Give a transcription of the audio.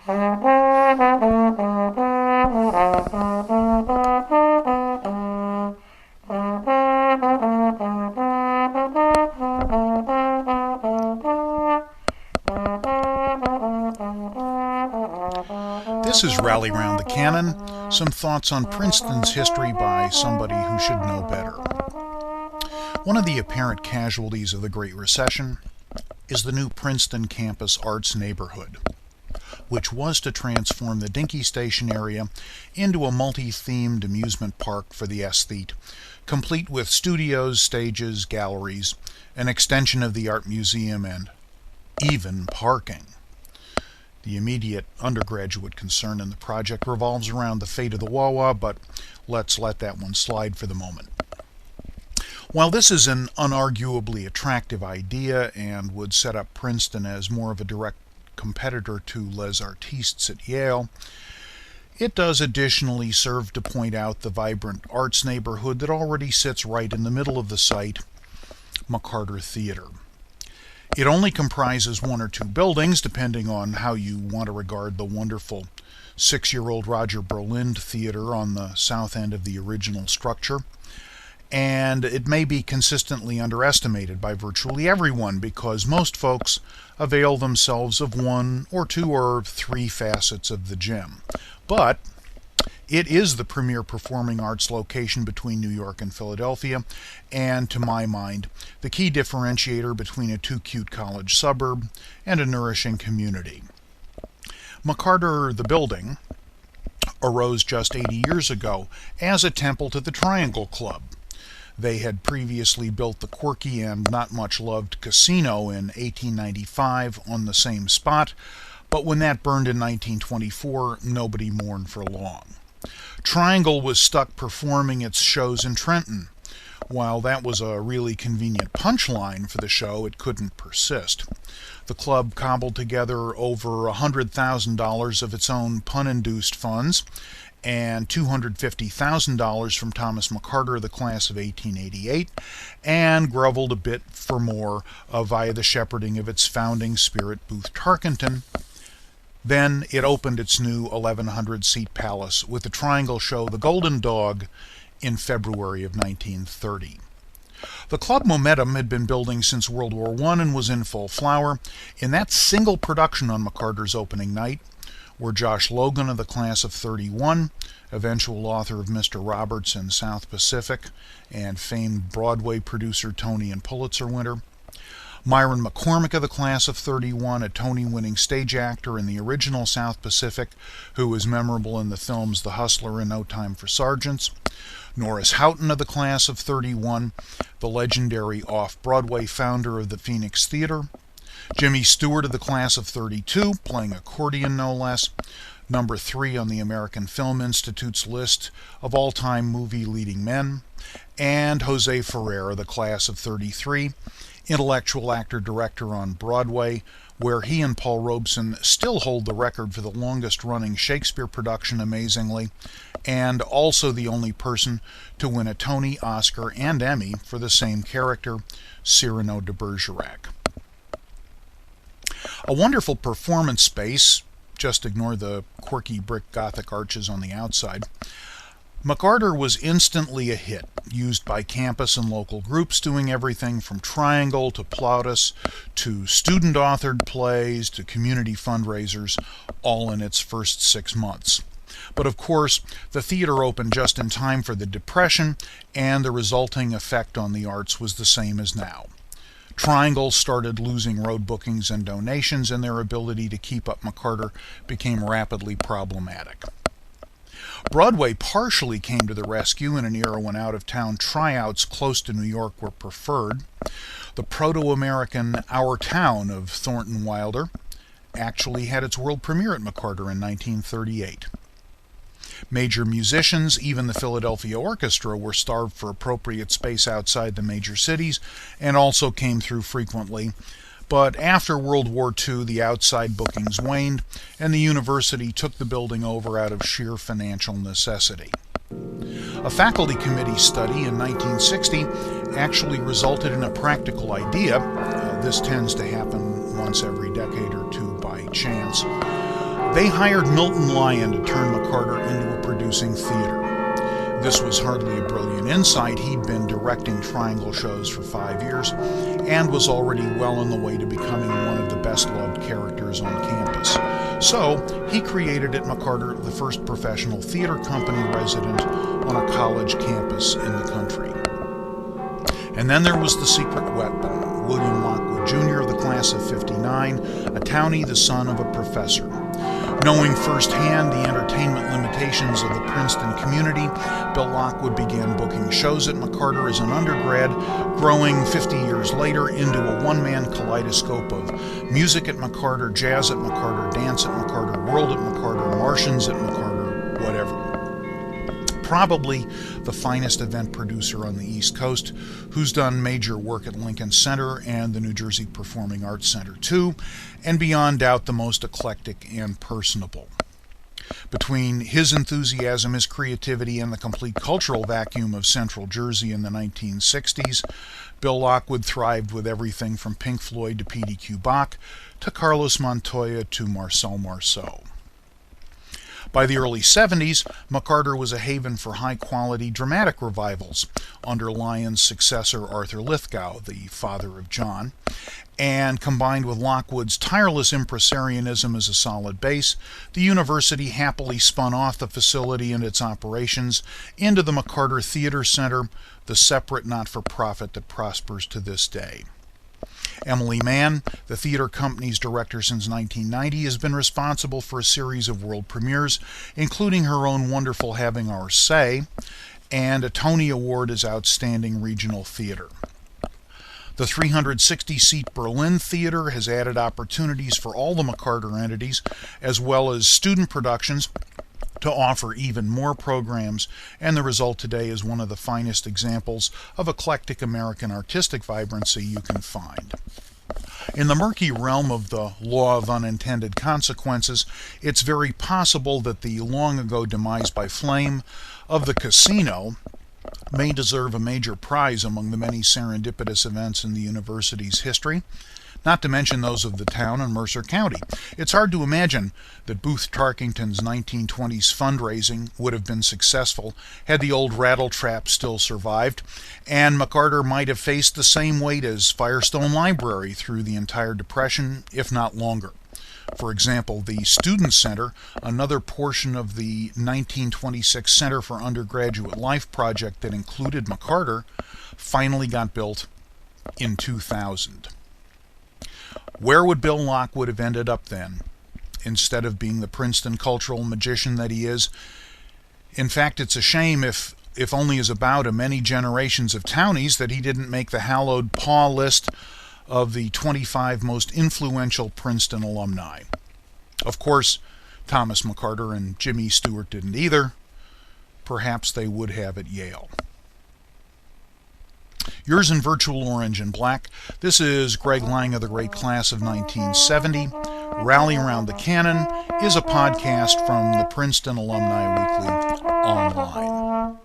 This is Rally Round the Cannon, some thoughts on Princeton's history by somebody who should know better. One of the apparent casualties of the Great Recession is the new Princeton campus arts neighborhood, which was to transform the Dinky Station area into a multi-themed amusement park for the aesthete, complete with studios, stages, galleries, an extension of the art museum, and even parking. The immediate undergraduate concern in the project revolves around the fate of the Wawa, but let's let that one slide for the moment. While this is an unarguably attractive idea and would set up Princeton as more of a direct competitor to Les Artistes at Yale, it does additionally serve to point out the vibrant arts neighborhood that already sits right in the middle of the site, McCarter Theater. It only comprises one or two buildings, depending on how you want to regard the wonderful 6-year-old Roger Berlind Theater on the south end of the original structure. And it may be consistently underestimated by virtually everyone because most folks avail themselves of one or two or three facets of the gem. But it is the premier performing arts location between New York and Philadelphia, and to my mind, the key differentiator between a too-cute college suburb and a nourishing community. McCarter, the building, arose just 80 years ago as a temple to the Triangle Club. They had previously built the quirky and not much loved casino in 1895 on the same spot, but when that burned in 1924, nobody mourned for long. Triangle was stuck performing its shows in Trenton. While that was a really convenient punchline for the show, it couldn't persist. The club cobbled together over $100,000 of its own pun-induced funds and $250,000 from Thomas McCarter, the class of 1888, and groveled a bit for more via the shepherding of its founding spirit, Booth Tarkington. Then it opened its new 1,100-seat palace with the Triangle show The Golden Dog in February of 1930. The club momentum had been building since World War I and was in full flower. In that single production on McCarter's opening night were Josh Logan of the class of 31, eventual author of Mr. Roberts and South Pacific, and famed Broadway producer Tony and Pulitzer winner; Myron McCormick of the class of 31, a Tony-winning stage actor in the original South Pacific, who was memorable in the films The Hustler and No Time for Sergeants; Norris Houghton of the class of 31, the legendary off-Broadway founder of the Phoenix Theater; Jimmy Stewart of the class of 32, playing accordion no less, number 3 on the American Film Institute's list of all-time movie leading men; and Jose Ferrer of the class of 33, intellectual actor-director on Broadway, where he and Paul Robeson still hold the record for the longest-running Shakespeare production, amazingly, and also the only person to win a Tony, Oscar, and Emmy for the same character, Cyrano de Bergerac. A wonderful performance space, just ignore the quirky brick Gothic arches on the outside. McCarter was instantly a hit, used by campus and local groups doing everything from Triangle to Plautus to student-authored plays to community fundraisers, all in its first 6 months. But of course, the theater opened just in time for the Depression, and the resulting effect on the arts was the same as now. Triangle started losing road bookings and donations, and their ability to keep up McCarter became rapidly problematic. Broadway partially came to the rescue in an era when out-of-town tryouts close to New York were preferred. The proto-American Our Town of Thornton Wilder actually had its world premiere at McCarter in 1938. Major musicians, even the Philadelphia Orchestra, were starved for appropriate space outside the major cities and also came through frequently. But after World War II, the outside bookings waned, and the university took the building over out of sheer financial necessity. A faculty committee study in 1960 actually resulted in a practical idea. This tends to happen once every decade or two by chance. They hired Milton Lyon to turn McCarter into a producing theater. This was hardly a brilliant insight. He'd been directing Triangle shows for 5 years and was already well on the way to becoming one of the best-loved characters on campus. So he created at McCarter the first professional theater company resident on a college campus in the country. And then there was the secret weapon, William Lockwood Jr., the class of '59, a townie, the son of a professor. Knowing firsthand the entertainment limitations of the Princeton community, Bill Lockwood began booking shows at McCarter as an undergrad, growing 50 years later into a one-man kaleidoscope of music at McCarter, jazz at McCarter, dance at McCarter, world at McCarter, Martians at McCarter, whatever. Probably the finest event producer on the East Coast, who's done major work at Lincoln Center and the New Jersey Performing Arts Center too, and beyond doubt the most eclectic and personable. Between his enthusiasm, his creativity, and the complete cultural vacuum of Central Jersey in the 1960s, Bill Lockwood thrived with everything from Pink Floyd to P.D. Q. Bach to Carlos Montoya to Marcel Marceau. By the early 70s, McCarter was a haven for high-quality dramatic revivals under Lyon's successor Arthur Lithgow, the father of John, and combined with Lockwood's tireless impresarianism as a solid base, the university happily spun off the facility and its operations into the McCarter Theater Center, the separate not-for-profit that prospers to this day. Emily Mann, the theater company's director since 1990, has been responsible for a series of world premieres, including her own wonderful Having Our Say, and a Tony Award as Outstanding Regional Theater. The 360-seat Berlin Theater has added opportunities for all the McCarter entities, as well as student productions, to offer even more programs, and the result today is one of the finest examples of eclectic American artistic vibrancy you can find. In the murky realm of the law of unintended consequences, it's very possible that the long-ago demise by flame of the casino may deserve a major prize among the many serendipitous events in the university's history, not to mention those of the town and Mercer County. It's hard to imagine that Booth Tarkington's 1920s fundraising would have been successful had the old rattletrap still survived, and McCarter might have faced the same weight as Firestone Library through the entire Depression, if not longer. For example, the Student Center, another portion of the 1926 Center for Undergraduate Life project that included McCarter, finally got built in 2000. Where would Bill Lockwood have ended up then, instead of being the Princeton cultural magician that he is? In fact, it's a shame, if only as about many generations of townies, that he didn't make the hallowed paw list of the 25 most influential Princeton alumni. Of course, Thomas McCarter and Jimmy Stewart didn't either. Perhaps they would have at Yale. Yours in virtual orange and black, this is Greg Lang of the Great Class of 1970. Rally Around the Cannon is a podcast from the Princeton Alumni Weekly online.